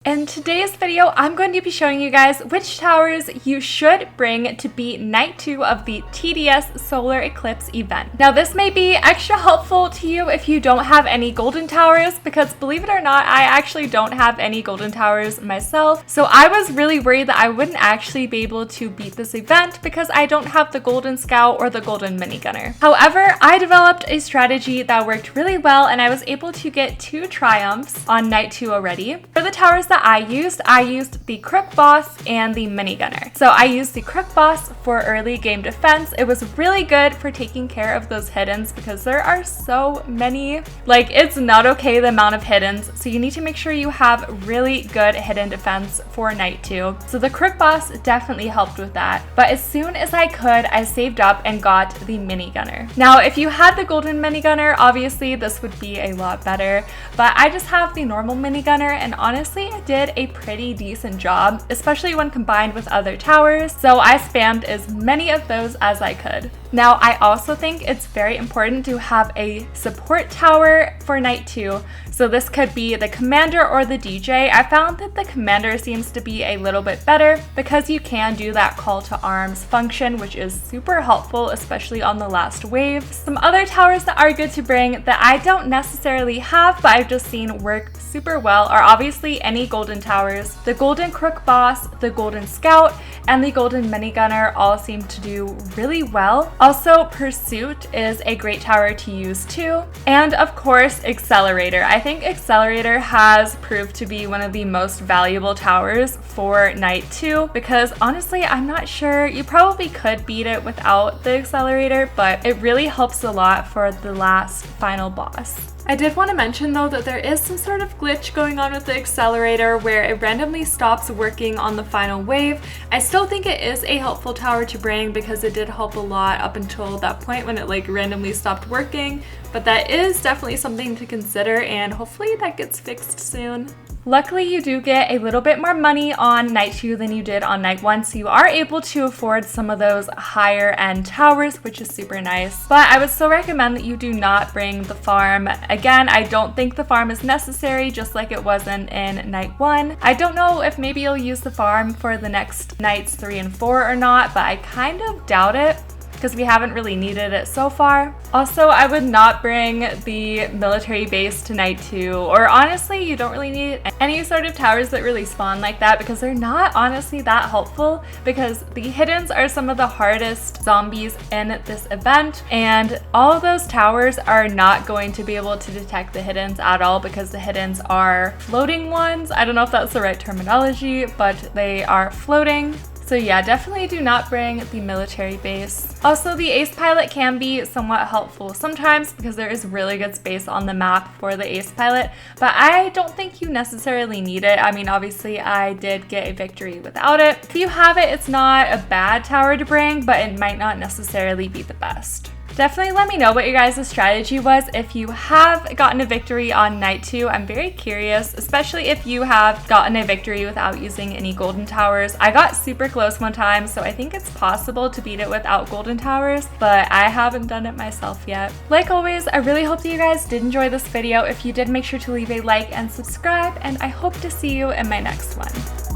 In today's video, I'm going to be showing you guys which towers you should bring to beat Night 2 of the TDS Solar Eclipse event. Now, this may be extra helpful to you if you don't have any golden towers, because believe it or not, I actually don't have any golden towers myself. So I was really worried that I wouldn't actually be able to beat this event because I don't have the golden scout or the golden minigunner. However, I developed a strategy that worked really well and I was able to get 2 triumphs on Night 2 already. For the towers that I used the Crook Boss and the minigunner. So I used the Crook Boss for early game defense. It was really good for taking care of those hiddens because there are so many. Like, it's not okay the amount of hiddens, so you need to make sure you have really good hidden defense for Night 2. So the Crook Boss definitely helped with that. But as soon as I could, I saved up and got the minigunner. Now, if you had the golden minigunner, obviously this would be a lot better, but I just have the normal minigunner and honestly it did a pretty decent job, especially when combined with other towers, so I spammed as many of those as I could. Now, I also think it's very important to have a support tower for Night 2. So this could be the commander or the DJ. I found that the commander seems to be a little bit better because you can do that call to arms function, which is super helpful, especially on the last wave. Some other towers that are good to bring that I don't necessarily have, but I've just seen work super well are obviously any golden towers. The golden Crook Boss, the golden scout, and the golden minigunner all seem to do really well. Also, Pursuit is a great tower to use too. And of course, Accelerator. I think Accelerator has proved to be one of the most valuable towers for Night 2 because honestly, I'm not sure. You probably could beat it without the Accelerator, but it really helps a lot for the last final boss. I did want to mention though that there is some sort of glitch going on with the Accelerator where it randomly stops working on the final wave. I still think it is a helpful tower to bring because it did help a lot up until that point when it like randomly stopped working, but that is definitely something to consider and hopefully that gets fixed soon. Luckily, you do get a little bit more money on Night 2 than you did on Night 1, so you are able to afford some of those higher end towers, which is super nice. But I would still recommend that you do not bring the farm. Again, I don't think the farm is necessary, just like it wasn't in Night 1. I don't know if maybe you'll use the farm for the next Nights 3 and 4 or not, but I kind of doubt it, because we haven't really needed it so far. Also, I would not bring the military base to Night 2, or honestly, you don't really need any sort of towers that really spawn like that because they're not honestly that helpful because the hiddens are some of the hardest zombies in this event, and all of those towers are not going to be able to detect the hiddens at all because the hiddens are floating ones. I don't know if that's the right terminology, but they are floating. So yeah, definitely do not bring the military base. Also, the Ace Pilot can be somewhat helpful sometimes because there is really good space on the map for the Ace Pilot, but I don't think you necessarily need it. I mean, obviously I did get a victory without it. If you have it, it's not a bad tower to bring, but it might not necessarily be the best. Definitely let me know what your guys' strategy was if you have gotten a victory on Night 2. I'm very curious, especially if you have gotten a victory without using any golden towers. I got super close one time, so I think it's possible to beat it without golden towers, but I haven't done it myself yet. Like always, I really hope that you guys did enjoy this video. If you did, make sure to leave a like and subscribe, and I hope to see you in my next one.